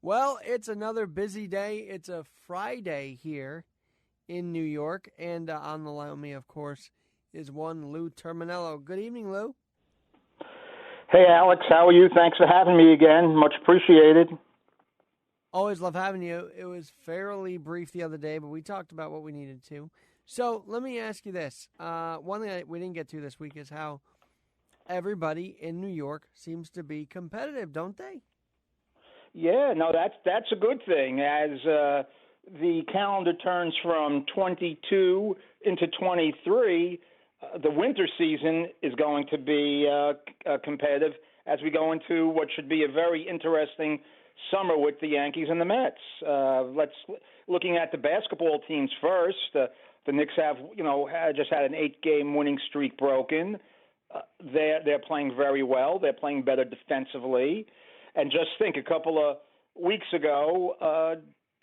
Well, it's another busy day. It's a Friday here in New York, and on the line with me, of course, is one Lou Terminello. Good evening, Lou. Hey, Alex, how are you? Thanks for having me again. Much appreciated. Always love having you. It was fairly brief the other day, but we talked about what we needed to. So let me ask you this. One thing we didn't get to this week is how everybody in New York seems to be competitive, don't they? Yeah, no, that's a good thing. As the calendar turns from 22 into 23, the winter season is going to be competitive as we go into what should be a very interesting summer with the Yankees and the Mets. Looking at the basketball teams first. The Knicks have, just had an 8-game winning streak broken. They're playing very well. They're playing better defensively. And just think, a couple of weeks ago,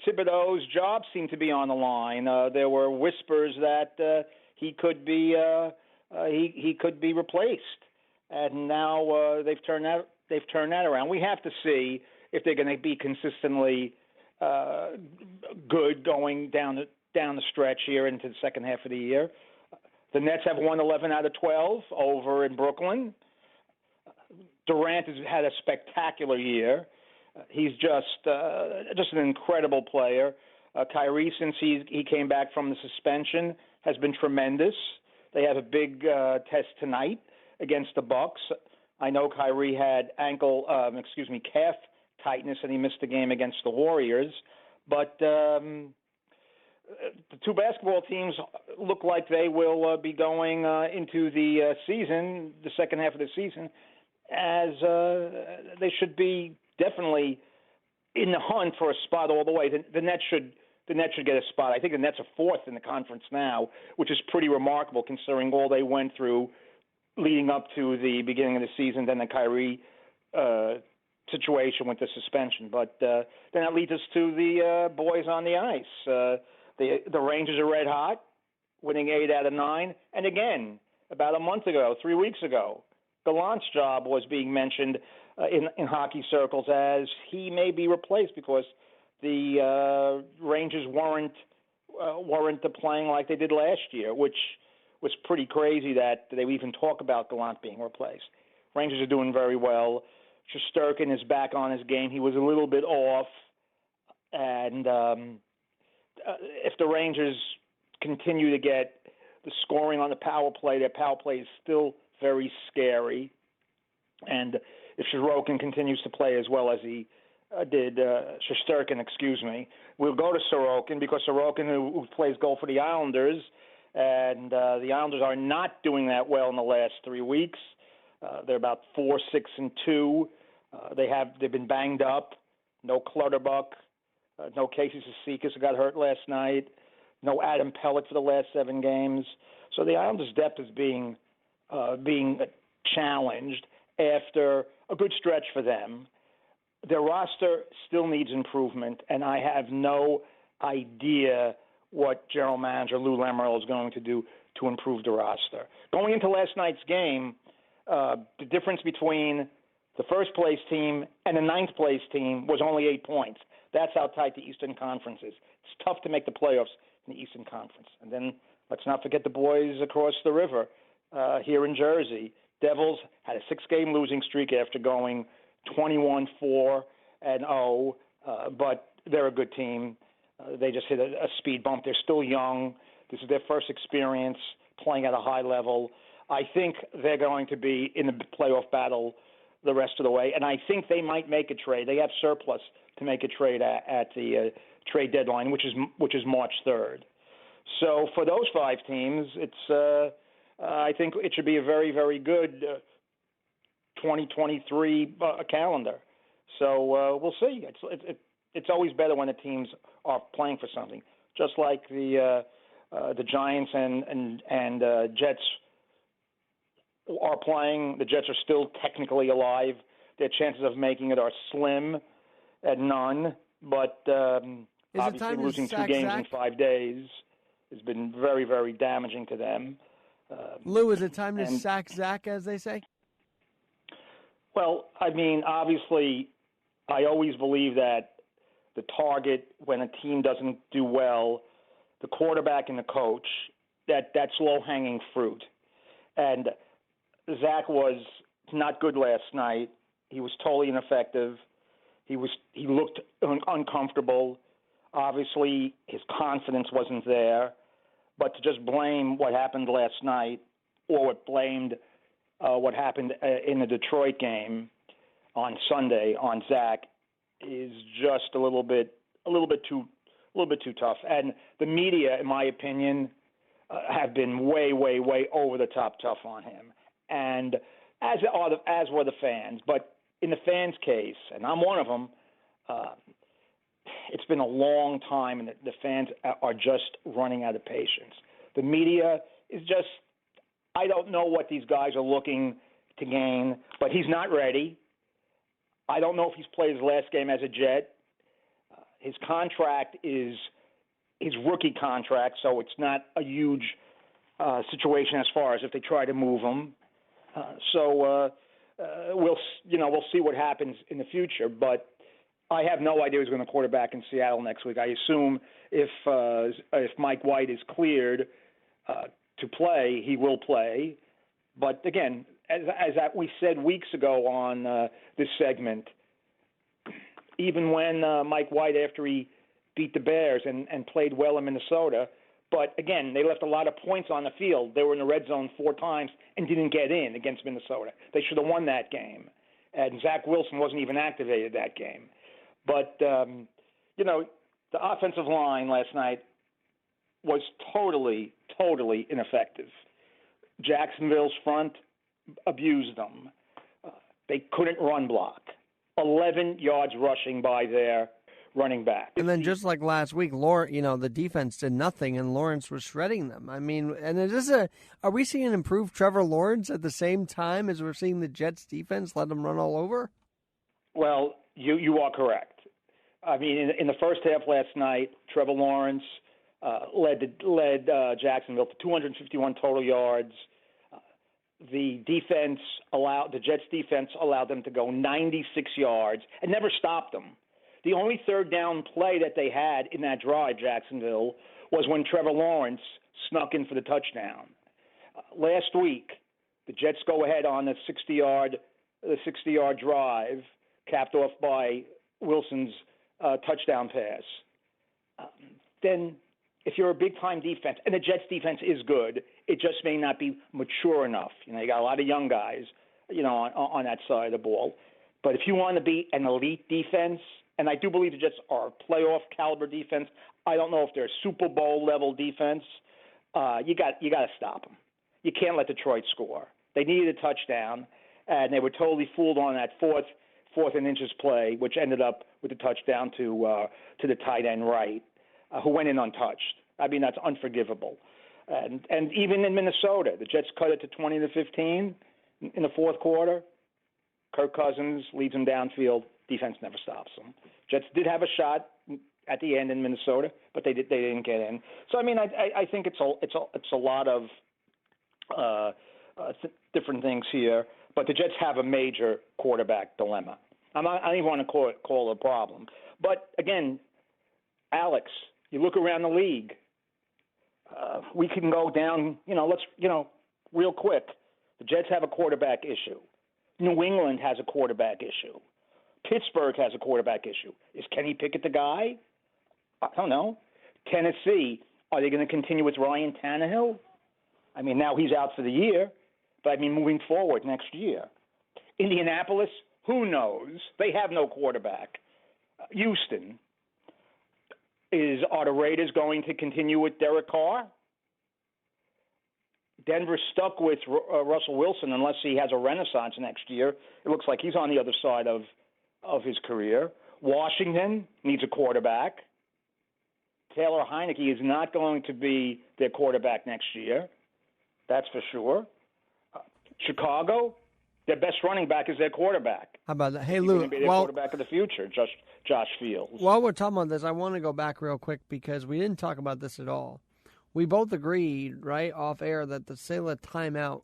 Thibodeau's job seemed to be on the line. There were whispers that he could be replaced, and now they've turned that around. We have to see if they're going to be consistently good going down the stretch here into the second half of the year. The Nets have won 11 out of 12 over in Brooklyn. Durant has had a spectacular year. He's just an incredible player. Kyrie, since he came back from the suspension, has been tremendous. They have a big test tonight against the Bucks. I know Kyrie had calf tightness, and he missed the game against the Warriors. But the two basketball teams look like they will be going into the season, the second half of the season, as they should be definitely in the hunt for a spot all the way. The Nets should get a spot. I think the Nets are fourth in the conference now, which is pretty remarkable considering all they went through leading up to the beginning of the season, then the Kyrie situation with the suspension. But then that leads us to the boys on the ice. The Rangers are red hot, winning 8 out of 9. And again, about a month ago, 3 weeks ago, Gallant's job was being mentioned in hockey circles as he may be replaced because the Rangers weren't playing like they did last year, which was pretty crazy that they would even talk about Gallant being replaced. Rangers are doing very well. Shesterkin is back on his game. He was a little bit off, and if the Rangers continue to get the scoring on the power play, their power play is still very scary. And if Sorokin continues to play as well as he did, Shesterkin, we'll go to Sorokin because Sorokin, who plays goal for the Islanders, and the Islanders are not doing that well in the last 3 weeks. They're about 4-6-2. They've been banged up. No Clutterbuck, no Casey Cizikas, who got hurt last night. No Adam Pelech for the last 7 games. So the Islanders' depth is being challenged after a good stretch for them. Their roster still needs improvement, and I have no idea what general manager Lou Lamoriello is going to do to improve the roster. Going into last night's game, the difference between the first-place team and the ninth-place team was only 8 points. That's how tight the Eastern Conference is. It's tough to make the playoffs in the Eastern Conference. And then let's not forget the boys across the river here in Jersey. Devils had a 6-game losing streak after going 21-4-0, but they're a good team. They just hit a speed bump. They're still young. This is their first experience playing at a high level. I think they're going to be in the playoff battle the rest of the way, and I think they might make a trade. They have surplus to make a trade at the trade deadline, which is March 3rd. So for those 5 teams, it's I think it should be a very, very good 2023 calendar. So we'll see. It's always better when the teams are playing for something, just like the Giants and Jets are playing. The Jets are still technically alive. Their chances of making it are slim at none. But obviously losing 2 games in 5 days has been very, very damaging to them. Lou, is it time to sack Zach, as they say? Well, I mean, obviously, I always believe that the target when a team doesn't do well, the quarterback and the coach, that's low-hanging fruit. And Zach was not good last night. He was totally ineffective. He looked uncomfortable. Obviously, his confidence wasn't there. But to just blame what happened last night, or what happened in the Detroit game on Sunday on Zach, is just a little bit too tough. And the media, in my opinion, have been way over the top tough on him, and as were the fans. But in the fans' case, and I'm one of them, it's been a long time, and the fans are just running out of patience. The media is just, I don't know what these guys are looking to gain, but he's not ready. I don't know if he's played his last game as a Jet. His contract is his rookie contract, so it's not a huge situation as far as if they try to move him. We'll see what happens in the future. But I have no idea who's going to quarterback in Seattle next week. I assume if Mike White is cleared to play, he will play. But again, as we said weeks ago on this segment, even when Mike White, after he beat the Bears and played well in Minnesota, but again, they left a lot of points on the field. They were in the red zone 4 times and didn't get in against Minnesota. They should have won that game. And Zach Wilson wasn't even activated that game. But, the offensive line last night was totally ineffective. Jacksonville's front abused them. They couldn't run block. 11 yards rushing by their running back. And then just like last week, the defense did nothing, and Lawrence was shredding them. I mean, and are we seeing an improved Trevor Lawrence at the same time as we're seeing the Jets defense let them run all over? Well, you are correct. I mean, in the first half last night, Trevor Lawrence led Jacksonville to 251 total yards. The Jets defense allowed them to go 96 yards and never stopped them. The only third down play that they had in that drive, Jacksonville, was when Trevor Lawrence snuck in for the touchdown. Last week, the Jets go ahead on the 60-yard drive, capped off by Wilson's touchdown pass. Then if you're a big-time defense, and the Jets defense is good, it just may not be mature enough. You got a lot of young guys, on that side of the ball. But if you want to be an elite defense, and I do believe the Jets are a playoff caliber defense, I don't know if they're a Super Bowl level defense. You got to stop them. You can't let Detroit score. They needed a touchdown, and they were totally fooled on that fourth and inches play, which ended up with a touchdown to the tight end right, who went in untouched. I mean, that's unforgivable. And even in Minnesota, the Jets cut it to 20-15 in the fourth quarter. Kirk Cousins leads them downfield. Defense never stops them. Jets did have a shot at the end in Minnesota, but they didn't get in. So I mean, I think it's a lot of different things here. But the Jets have a major quarterback dilemma. I don't even want to call it a problem. But again, Alex, you look around the league. We can go down. Real quick. The Jets have a quarterback issue. New England has a quarterback issue. Pittsburgh has a quarterback issue. Is Kenny Pickett the guy? I don't know. Tennessee, are they going to continue with Ryan Tannehill? I mean, now he's out for the year, but I mean, moving forward next year. Indianapolis, who knows? They have no quarterback. Houston, are the Raiders going to continue with Derek Carr? Denver's stuck with Russell Wilson unless he has a renaissance next year. It looks like he's on the other side of his career. Washington needs a quarterback. Taylor Heineke is not going to be their quarterback next year. That's for sure. Chicago, their best running back is their quarterback. How about that? Hey, He's Lou, going to be their quarterback of the future, Josh Fields. While we're talking about this, I want to go back real quick because we didn't talk about this at all. We both agreed, right, off air, that the Salah timeout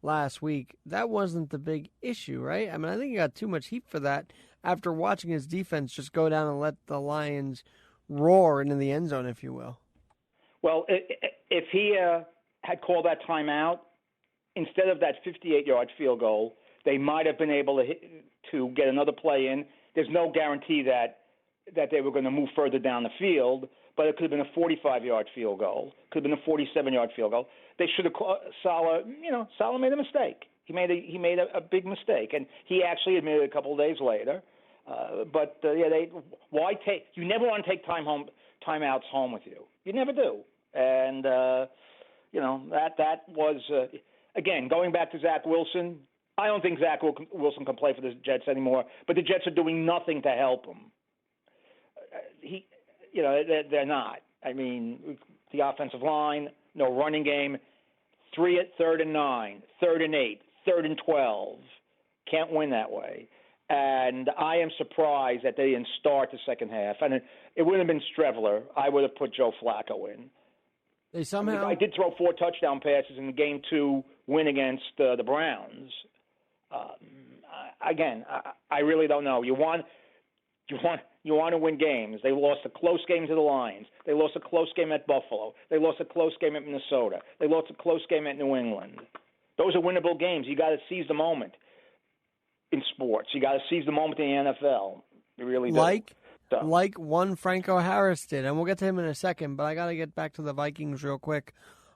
last week, that wasn't the big issue, right? I mean, I think he got too much heat for that after watching his defense just go down and let the Lions roar into the end zone, if you will. Well, if he had called that timeout, instead of that 58-yard field goal, they might have been able to get another play in. There's no guarantee that they were going to move further down the field, but it could have been a 45-yard field goal. Could have been a 47-yard field goal. They should have Saleh made a mistake. He made a big mistake, and he actually admitted it a couple of days later. You never want to take timeouts home with you. You never do. And that was again, going back to Zach Wilson. I don't think Zach Wilson can play for the Jets anymore, but the Jets are doing nothing to help him. They're not. I mean, the offensive line, no running game, 3rd and 9, 3rd and 8, 3rd and 12. Can't win that way. And I am surprised that they didn't start the second half. And it wouldn't have been Streveler. I would have put Joe Flacco in. They somehow. I did throw 4 touchdown passes in the Game 2 win against the Browns. I really don't know. You want to win games. They lost a close game to the Lions. They lost a close game at Buffalo. They lost a close game at Minnesota. They lost a close game at New England. Those are winnable games. You got to seize the moment in sports. You got to seize the moment in the NFL. You really do. Like one Franco Harris did, and we'll get to him in a second, but I got to get back to the Vikings real quick.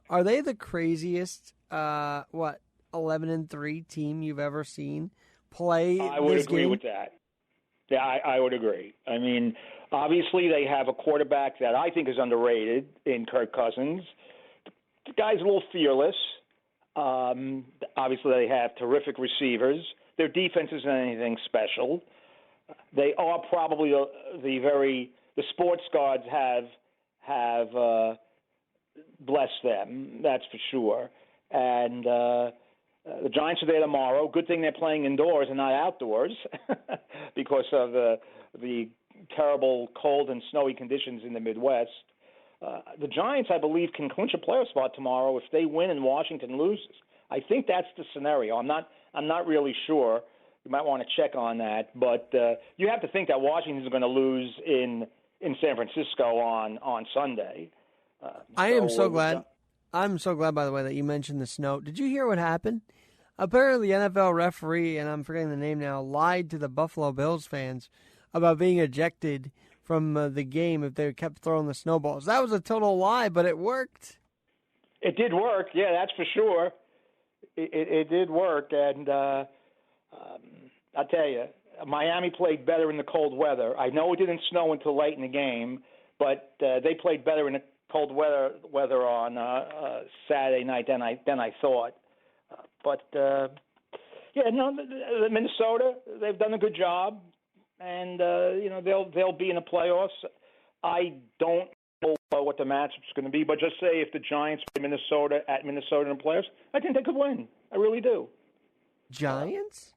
Are they the craziest, 11-3 team you've ever seen play I would this agree game? with that. Yeah, I would agree. I mean, obviously they have a quarterback that I think is underrated in Kirk Cousins. The guy's a little fearless. Obviously they have terrific receivers. Their defense isn't anything special. They are probably the sports gods have blessed them. That's for sure. And the Giants are there tomorrow. Good thing they're playing indoors and not outdoors because of the terrible cold and snowy conditions in the Midwest. The Giants, I believe, can clinch a playoff spot tomorrow if they win and Washington loses. I think that's the scenario. I'm not really sure. You might want to check on that, but you have to think that Washington is going to lose in San Francisco on Sunday. I'm so glad, by the way, that you mentioned the snow. Did you hear what happened? Apparently, the NFL referee, and I'm forgetting the name now, lied to the Buffalo Bills fans about being ejected from the game if they kept throwing the snowballs. That was a total lie, but it worked. It did work, yeah, that's for sure. It did work, and I'll tell you, Miami played better in the cold weather. I know it didn't snow until late in the game, but they played better in the cold weather on Saturday night than I thought. Minnesota, they've done a good job, and they'll be in the playoffs. I don't know what the matchup's going to be, but just say if the Giants play Minnesota in the playoffs, I think they could win. I really do. Giants?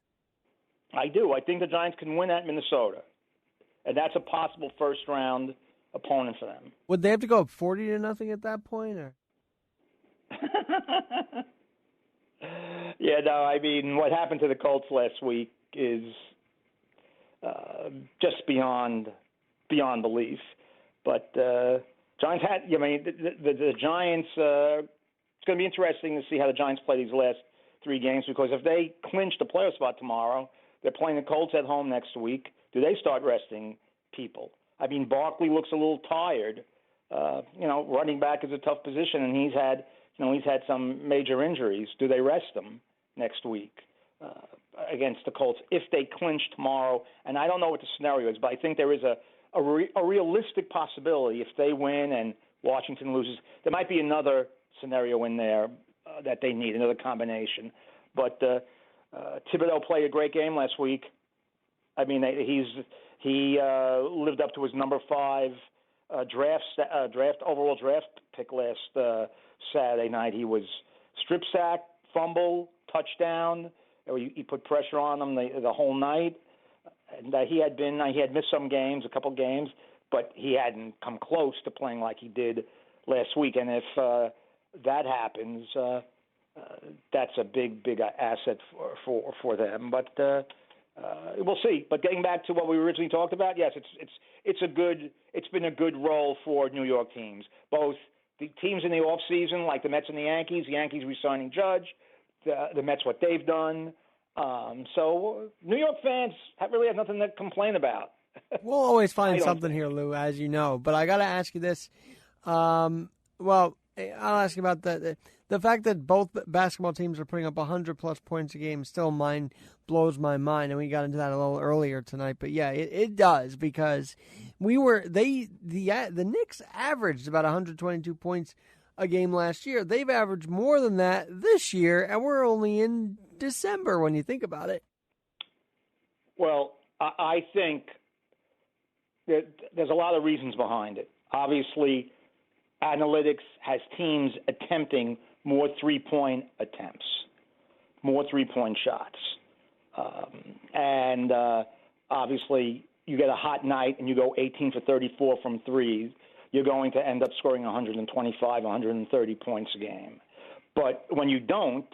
I do. I think the Giants can win at Minnesota, and that's a possible first-round opponent for them. Would they have to go up 40-0 at that point, or? Yeah, no. I mean, what happened to the Colts last week is just beyond belief. But Giants had. I mean, the Giants. It's going to be interesting to see how the Giants play these last 3 games because if they clinch the playoff spot tomorrow, they're playing the Colts at home next week. Do they start resting people? I mean, Barkley looks a little tired. Running back is a tough position, and he's had some major injuries. Do they rest him next week against the Colts if they clinch tomorrow? And I don't know what the scenario is, but I think there is a realistic possibility if they win and Washington loses. There might be another scenario in there that they need, another combination. But Thibodeau played a great game last week. I mean, he lived up to his number 5 overall draft pick last Saturday night. He was strip sack, fumble, touchdown. He put pressure on them the whole night. And he had missed some games, a couple games, but he hadn't come close to playing like he did last week. And if that happens, that's a big asset for them. But we'll see. But getting back to what we originally talked about, yes, it's been a good role for New York teams. Both the teams in the off season, like the Mets and the Yankees re-signing Judge, the Mets what they've done. So New York fans really have nothing to complain about. We'll always find something here, Lou, as you know. But I got to ask you this. Well, I'll ask you about the fact that both basketball teams are putting up 100-plus points a game still blows my mind, and we got into that a little earlier tonight. But, yeah, it does because the Knicks averaged about 122 points a game last year. They've averaged more than that this year, and we're only in December when you think about it. Well, I think that there's a lot of reasons behind it. Obviously, analytics has teams attempting more three-point attempts, more three-point shots. And obviously, you get a hot night and you go 18 for 34 from three, you're going to end up scoring 125, 130 points a game. But when you don't,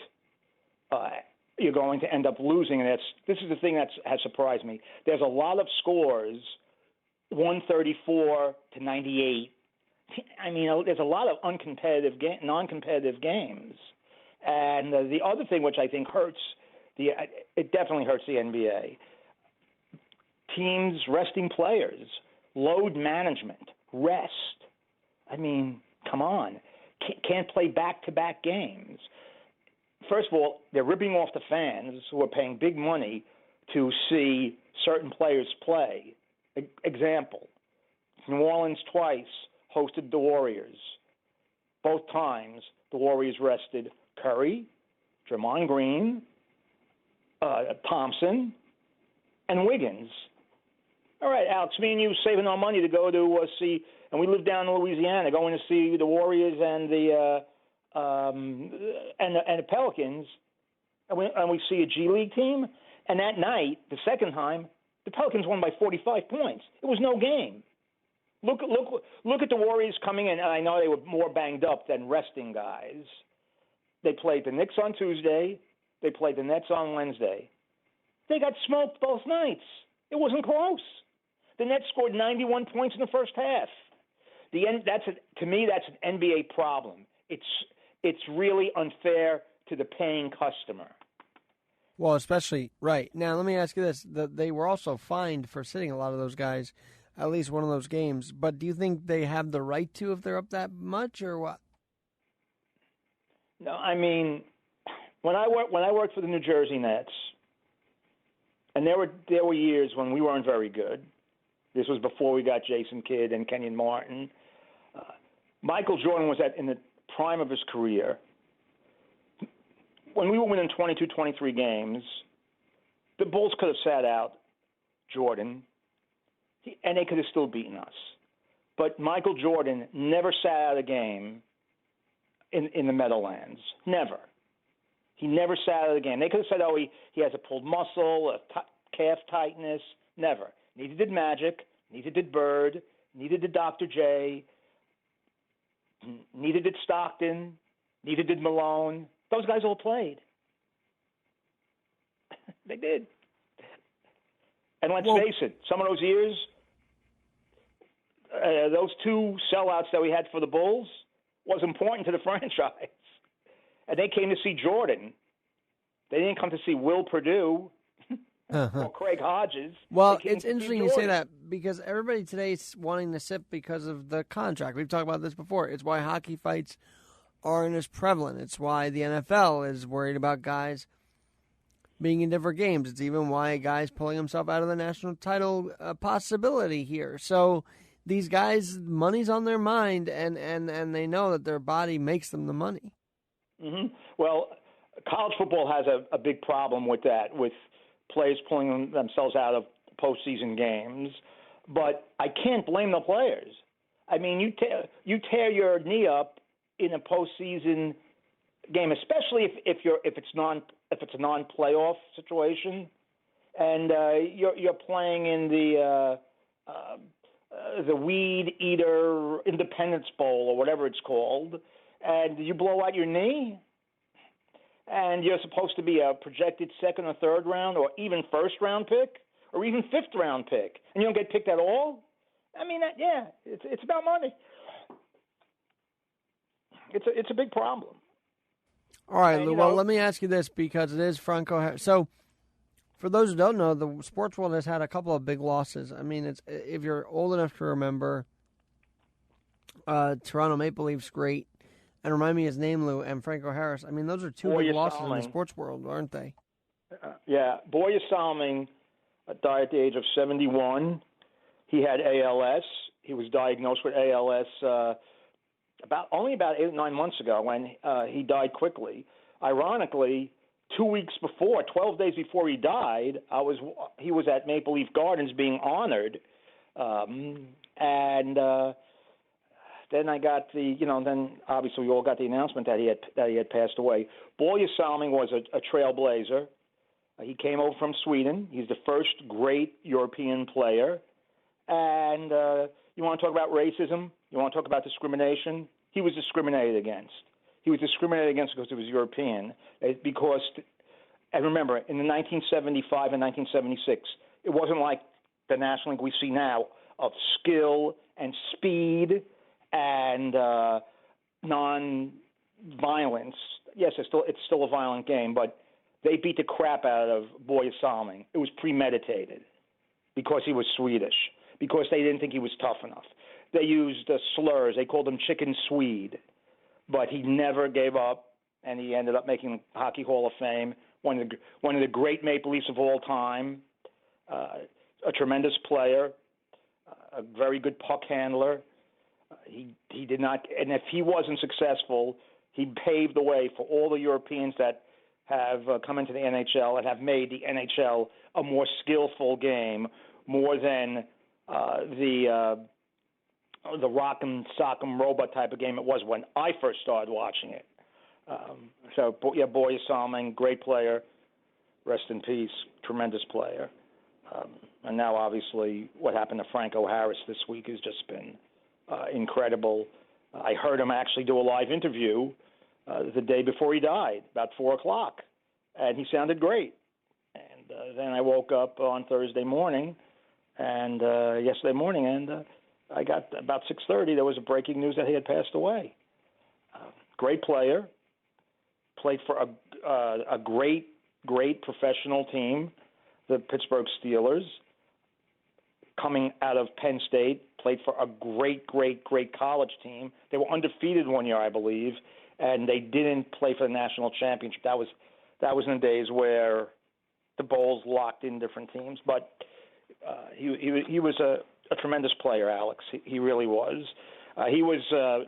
you're going to end up losing. And this is the thing that has surprised me. There's a lot of scores, 134 to 98. I mean, there's a lot of non-competitive games. And the other thing which I think it definitely hurts the NBA. Teams resting players, load management, rest. I mean, come on. Can't play back-to-back games. First of all, they're ripping off the fans who are paying big money to see certain players play. Example, New Orleans twice hosted the Warriors. Both times, the Warriors rested Curry, Draymond Green, Thompson, and Wiggins. All right, Alex, me and you saving our money to go to see, and we live down in Louisiana, going to see the Warriors and the Pelicans, and we see a G League team. And that night, the second time, the Pelicans won by 45 points. It was no game. Look at the Warriors coming in, and I know they were more banged up than resting guys. They played the Knicks on Tuesday. They played the Nets on Wednesday. They got smoked both nights. It wasn't close. The Nets scored 91 points in the first half. To me, that's an NBA problem. It's really unfair to the paying customer. Well, especially, right. Now, let me ask you this. They were also fined for sitting a lot of those guys, at least one of those games. But do you think they have the right to if they're up that much or what? No, I mean, when I worked for the New Jersey Nets, and there were years when we weren't very good. This was before we got Jason Kidd and Kenyon Martin. Michael Jordan was in the prime of his career. When we were winning 22, 23 games, the Bulls could have sat out Jordan, and they could have still beaten us. But Michael Jordan never sat out a game in the Meadowlands. Never. He never sat out a game. They could have said, oh, he has a pulled muscle, calf tightness. Never. Neither did Magic. Neither did Bird. Neither did Dr. J. Neither did Stockton. Neither did Malone. Those guys all played. They did. And let's face it, some of those years, those two sellouts that we had for the Bulls was important to the franchise. And they came to see Jordan. They didn't come to see Will Perdue or Craig Hodges. Well, it's interesting you say that because everybody today is wanting to sip because of the contract. We've talked about this before. It's why hockey fights aren't as prevalent. It's why the NFL is worried about guys being in different games. It's even why a guy's pulling himself out of the national title possibility here. So these guys, money's on their mind, and they know that their body makes them the money. Mm-hmm. Well, college football has a big problem with that, with players pulling themselves out of postseason games. But I can't blame the players. I mean, you tear your knee up in a postseason game, especially if it's a non-playoff situation, and you're playing in the Weed Eater Independence Bowl or whatever it's called, and you blow out your knee. and you're supposed to be a projected second or third round or even first round pick or even fifth round pick, and you don't get picked at all? I mean, it's about money. It's a big problem. All right, Lou. Well, let me ask you this, because it is Franco Harris. So, for those who don't know, the sports world has had a couple of big losses. I mean, if you're old enough to remember, Toronto Maple Leafs great, and remind me his name, Lou, and Franco Harris. I mean, those are two big losses in the sports world, aren't they? Boya Salming died at the age of 71. He had ALS. He was diagnosed with ALS only about 8 or 9 months ago, when he died quickly. Ironically, 2 weeks before, 12 days before he died, he was at Maple Leaf Gardens being honored, and then I got then obviously we all got the announcement that he had passed away. Boya Salming was a trailblazer. He came over from Sweden. He's the first great European player. And you want to talk about racism? You want to talk about discrimination? He was discriminated against. He was discriminated against because he was European. And remember, in the 1975 and 1976, it wasn't like the National League we see now of skill and speed and non-violence. Yes, it's still a violent game, but they beat the crap out of Boya Salming. It was premeditated because he was Swedish, because they didn't think he was tough enough. They used slurs. They called him Chicken Swede. But he never gave up, and he ended up making the Hockey Hall of Fame, one of the great Maple Leafs of all time, a tremendous player, a very good puck handler. He did not, and if he wasn't successful, he paved the way for all the Europeans that have come into the NHL and have made the NHL a more skillful game, more than the rock'em sock'em robot type of game it was when I first started watching it. Boya Salming, great player, rest in peace, tremendous player. And now, obviously, what happened to Franco Harris this week has just been incredible. I heard him actually do a live interview the day before he died, about 4 o'clock, and he sounded great. And then I woke up on Thursday morning, and yesterday morning, and I got about 6:30. There was a breaking news that he had passed away. Great player, played for a great professional team, the Pittsburgh Steelers. Coming out of Penn State, played for a great college team. They were undefeated one year, I believe, and they didn't play for the national championship. That was in the days where the Bulls locked in different teams. But he was a tremendous player, Alex. He really was. He was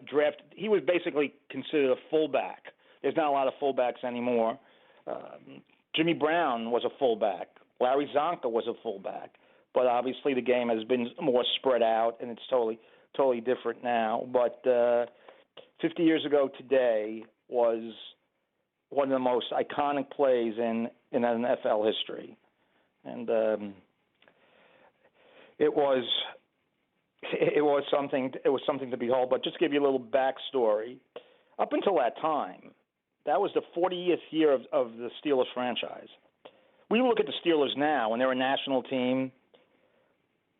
drafted. He was basically considered a fullback. There's not a lot of fullbacks anymore. Jimmy Brown was a fullback. Larry Zonka was a fullback. But obviously the game has been more spread out, and it's totally different now. But 50 years ago today was one of the most iconic plays in NFL history, and it was something. It was something to behold. But just to give you a little backstory, up until that time, that was the 40th year of the Steelers franchise. We look at the Steelers now, and they're a national team.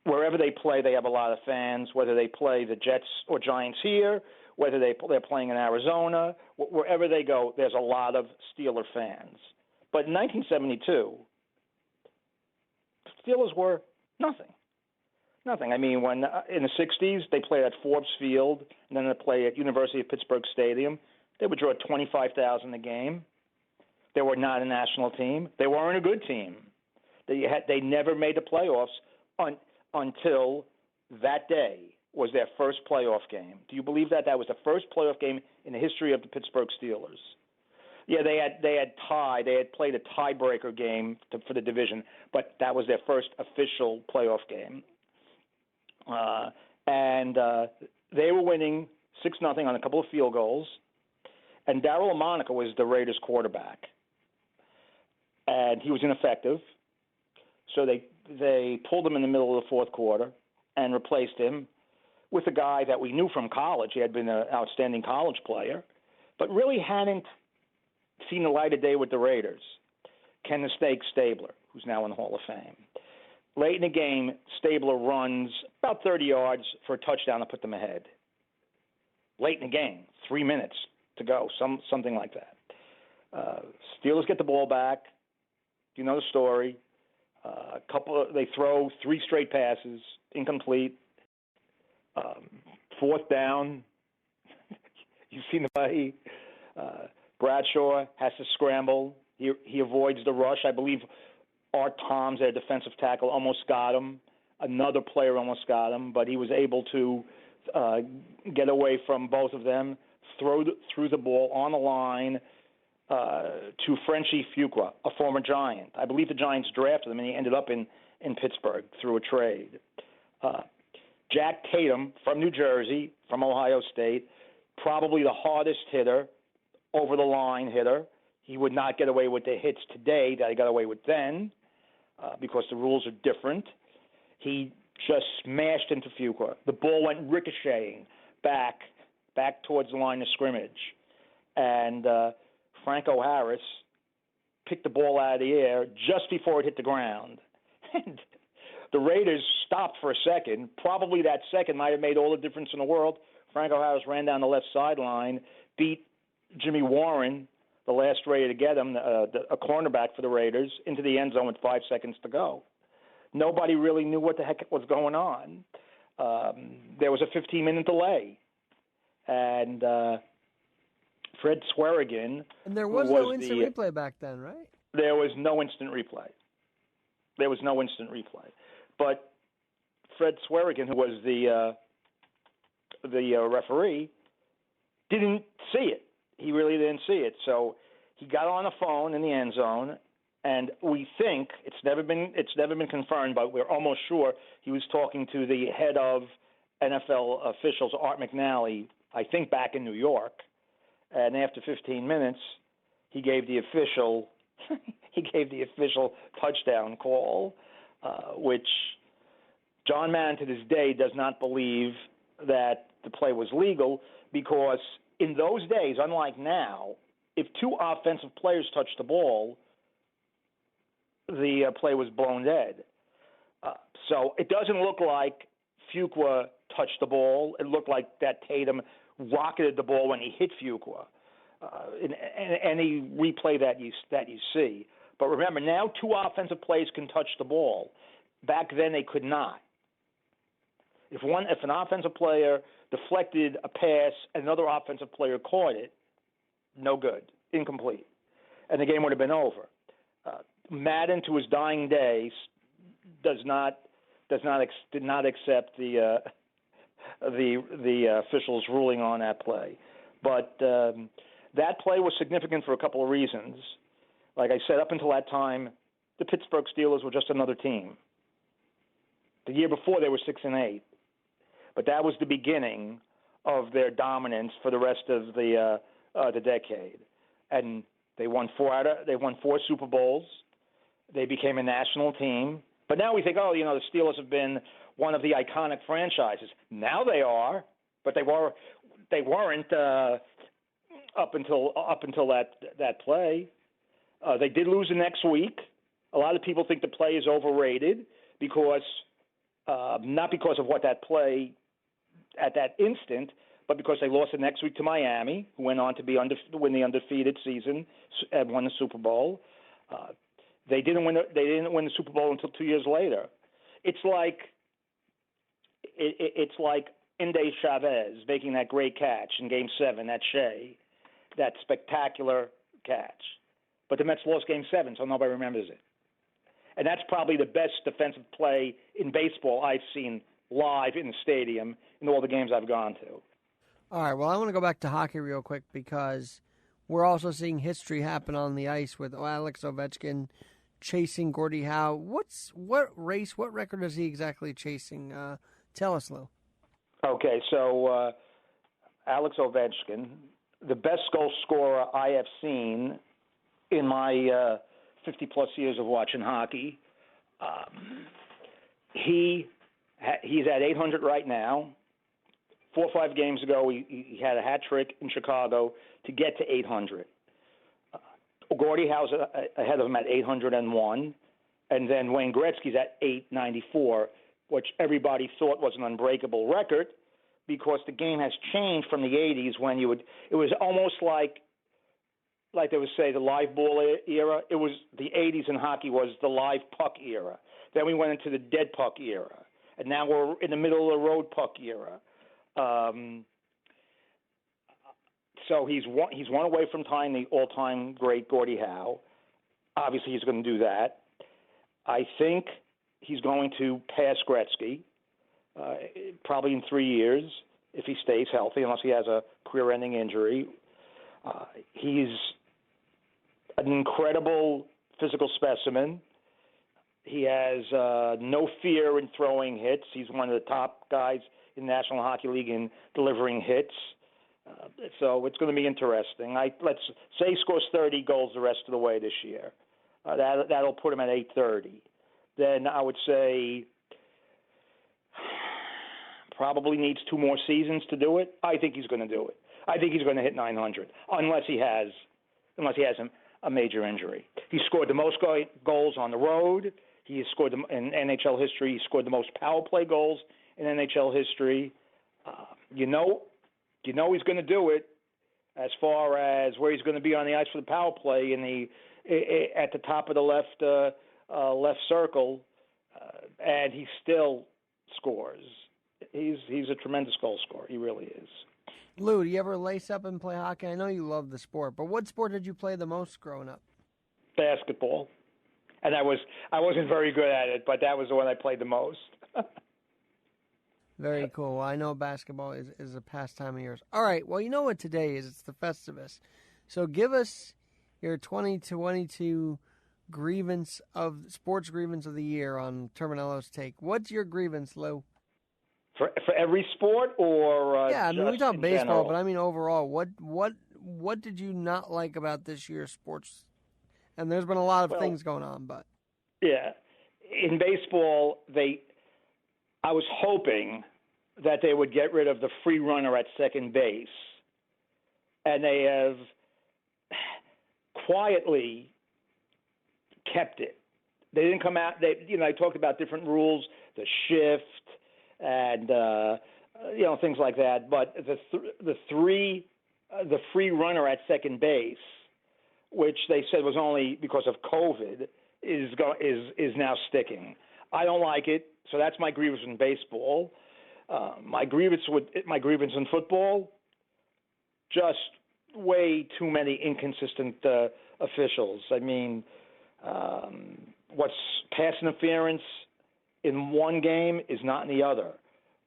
Wherever they play, they have a lot of fans, whether they play the Jets or Giants here, whether they're playing in Arizona. Wherever they go, there's a lot of Steeler fans. But in 1972, Steelers were nothing. I mean, when in the 60s, they played at Forbes Field, and then they played at University of Pittsburgh Stadium. They would draw 25,000 a game. They were not a national team. They weren't a good team. They never made the playoffs until that day was their first playoff game. Do you believe that? That was the first playoff game in the history of the Pittsburgh Steelers. Yeah, they had played a tiebreaker game for the division, but that was their first official playoff game. And they were winning 6-0 on a couple of field goals, and Darryl Monica was the Raiders quarterback, and he was ineffective. So they pulled him in the middle of the fourth quarter and replaced him with a guy that we knew from college. He had been an outstanding college player, but really hadn't seen the light of day with the Raiders. Ken the Snake Stabler, who's now in the Hall of Fame. Late in the game, Stabler runs about 30 yards for a touchdown to put them ahead. Late in the game, 3 minutes to go, something like that. Steelers get the ball back. You know the story. They throw 3 straight passes, incomplete. Fourth down. You've seen the play. Bradshaw has to scramble. He avoids the rush. I believe Art Toms, their defensive tackle, almost got him. Another player almost got him, but he was able to get away from both of them, threw the ball on the line to Frenchie Fuqua, a former Giant. I believe the Giants drafted him, and he ended up in Pittsburgh through a trade. Jack Tatum from New Jersey, from Ohio State, probably the hardest hitter, over-the-line hitter. He would not get away with the hits today that he got away with then because the rules are different. He just smashed into Fuqua. The ball went ricocheting back towards the line of scrimmage. And Franco Harris picked the ball out of the air just before it hit the ground. And the Raiders stopped for a second. Probably that second might have made all the difference in the world. Franco Harris ran down the left sideline, beat Jimmy Warren, the last Raider to get him, a cornerback for the Raiders, into the end zone with 5 seconds to go. Nobody really knew what the heck was going on. There was a 15-minute delay. And Fred Swearigan... And there was no instant replay back then, right? There was no instant replay. But Fred Swearigan, who was the referee, didn't see it. He really didn't see it. So he got on the phone in the end zone, and we think it's never been confirmed, but we're almost sure he was talking to the head of NFL officials, Art McNally, I think back in New York. And after 15 minutes, he gave the official touchdown call, which John Madden to this day does not believe that the play was legal, because in those days, unlike now, if 2 offensive players touched the ball, the play was blown dead. So it doesn't look like Fuqua touched the ball. It looked like that Tatum rocketed the ball when he hit Fuqua. In any replay that you see. But remember, now 2 offensive players can touch the ball. Back then they could not. If an offensive player deflected a pass and another offensive player caught it, no good, incomplete, and the game would have been over. Madden, to his dying days, did not accept the officials' ruling on that play. But that play was significant for a couple of reasons. Like I said, up until that time, the Pittsburgh Steelers were just another team. The year before, they were 6-8. But that was the beginning of their dominance for the rest of the decade, and they won 4 Super Bowls. They became a national team. But now we think, the Steelers have been one of the iconic franchises. Now they are, but they weren't up until that play. They did lose the next week. A lot of people think the play is overrated because not because of what that play at that instant, but because they lost the next week to Miami, who went on to win the undefeated season and won the Super Bowl. They didn't win the Super Bowl until 2 years later. It's like Inde Chavez making that great catch in Game 7 at Shea, that spectacular catch. But the Mets lost Game 7, so nobody remembers it. And that's probably the best defensive play in baseball I've seen live in the stadium in all the games I've gone to. All right, well, I want to go back to hockey real quick because we're also seeing history happen on the ice with Alex Ovechkin chasing Gordie Howe. What record is he exactly chasing? Tell us, Lou. Okay, so Alex Ovechkin, the best goal scorer I have seen in my 50-plus years of watching hockey. He's at 800 right now. 4 or 5 games ago, he had a hat trick in Chicago to get to 800. Gordie Howe's ahead of him at 801, and then Wayne Gretzky's at 894, which everybody thought was an unbreakable record because the game has changed from the 80s when it was almost like they would say the live ball era. It was the 80s in hockey was the live puck era. Then we went into the dead puck era, and now we're in the middle of the road puck era. So he's one away from tying the all-time great Gordie Howe. Obviously, he's going to do that. I think he's going to pass Gretzky, probably in 3 years if he stays healthy, unless he has a career-ending injury. He's an incredible physical specimen. He has no fear in throwing hits. He's one of the top guys in the National Hockey League in delivering hits. So it's going to be interesting. Let's say he scores 30 goals the rest of the way this year. That'll put him at 830. Then I would say probably needs 2 more seasons to do it. I think he's going to do it. I think he's going to hit 900 unless he has a major injury. He scored the most goals on the road. He has scored in NHL history. He scored the most power play goals in NHL history. You know he's going to do it. As far as where he's going to be on the ice for the power play at the top of the left circle, and he still scores. He's a tremendous goal scorer. He really is. Lou, do you ever lace up and play hockey? I know you love the sport, but what sport did you play the most growing up? Basketball, and I wasn't very good at it, but that was the one I played the most. Very cool. Well, I know basketball is a pastime of yours. All right. Well, you know what today is? It's the Festivus. So give us your 2022 sports grievance of the year on Terminello's take. What's your grievance, Lou? For every sport, or yeah, I mean we talk baseball, general? but I mean overall, what did you not like about this year's sports? And there's been a lot of things going on, but yeah, in baseball, I was hoping that they would get rid of the free runner at second base, and they have quietly kept it. They didn't come out. I talked about different rules, the shift, and things like that. But the free runner at second base, which they said was only because of COVID, is now sticking. I don't like it, so that's my grievance in baseball. My grievance in football, just way too many inconsistent officials. I mean, what's pass interference in one game is not in the other.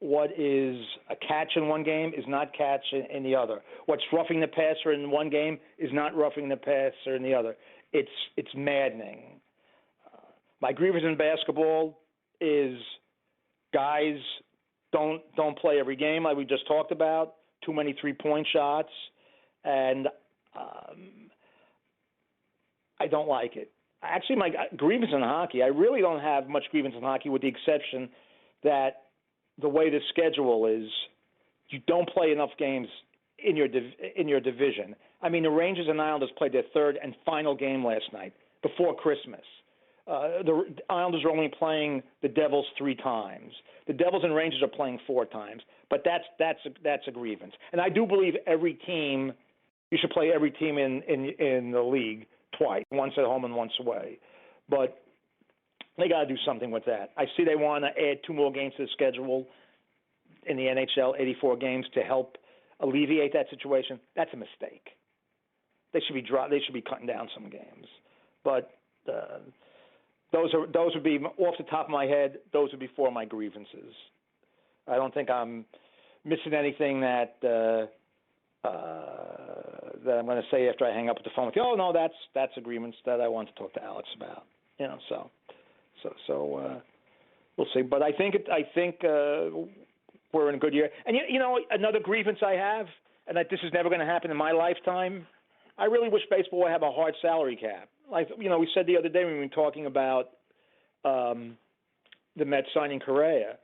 What is a catch in one game is not catch in the other. What's roughing the passer in one game is not roughing the passer in the other. It's maddening. My grievance in basketball is guys don't play every game like we just talked about. Too many 3-point shots, and I don't like it. Actually, my grievance in hockey, I really don't have much grievance in hockey, with the exception that the way the schedule is, you don't play enough games in your division. I mean, the Rangers and Islanders played their third and final game last night before Christmas. The Islanders are only playing the Devils 3 times. The Devils and Rangers are playing 4 times. But that's a grievance. And I do believe you should play every team in the league twice, once at home and once away. But they got to do something with that. I see they want to add 2 more games to the schedule in the NHL, 84 games, to help alleviate that situation. That's a mistake. They should be cutting down some games. But those would be, off the top of my head, those would be 4 of my grievances. I don't think I'm missing anything that I'm going to say after I hang up with the phone with you. Oh no, that's agreements that I want to talk to Alex about. So we'll see. But I think we're in a good year. And another grievance I have, and that this is never going to happen in my lifetime. I really wish baseball would have a hard salary cap. Like we said the other day when we were talking about the Mets signing Correa.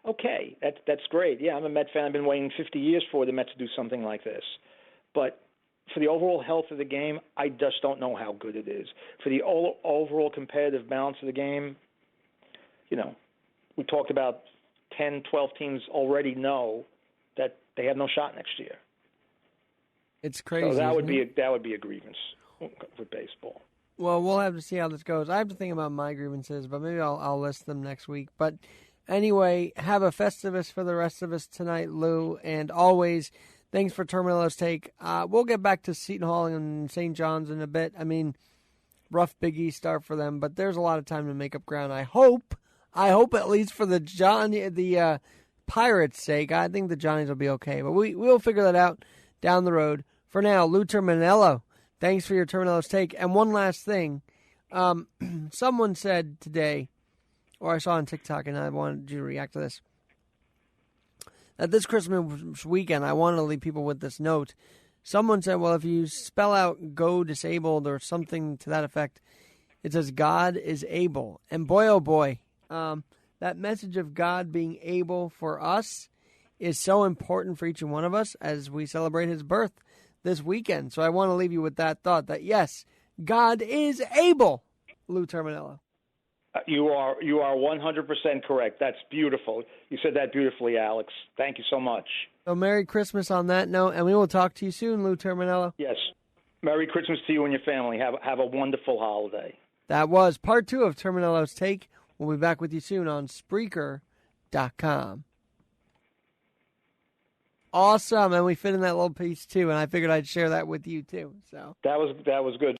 Okay, that's great. Yeah, I'm a Met fan. I've been waiting 50 years for the Mets to do something like this. But for the overall health of the game, I just don't know how good it is. For the overall competitive balance of the game, we talked about 10, 12 teams already know that they have no shot next year. It's crazy. So that would be a grievance with baseball. Well, we'll have to see how this goes. I have to think about my grievances, but maybe I'll list them next week. But anyway, have a Festivus for the rest of us tonight, Lou. And always, thanks for Terminello's take. We'll get back to Seton Hall and St. John's in a bit. I mean, rough Big East start for them, but there's a lot of time to make up ground. I hope at least for the Pirates' sake. I think the Johnnies will be okay, but we'll figure that out down the road. For now, Lou Terminello, thanks for your Terminello's take. And one last thing, someone said today, or I saw on TikTok, and I wanted you to react to this, that this Christmas weekend, I want to leave people with this note. Someone said, well, if you spell out "go disabled" or something to that effect, it says God is able. And boy, oh boy, that message of God being able for us is so important for each and one of us as we celebrate his birth this weekend. So I want to leave you with that thought that, yes, God is able, Lou Terminello. You are 100% correct. That's beautiful. You said that beautifully, Alex. Thank you so much. So Merry Christmas on that note, and we will talk to you soon, Lou Terminello. Yes. Merry Christmas to you and your family. Have a wonderful holiday. That was part 2 of Terminello's Take. We'll be back with you soon on Spreaker.com. Awesome, and we fit in that little piece too, and I figured I'd share that with you too. So that was good.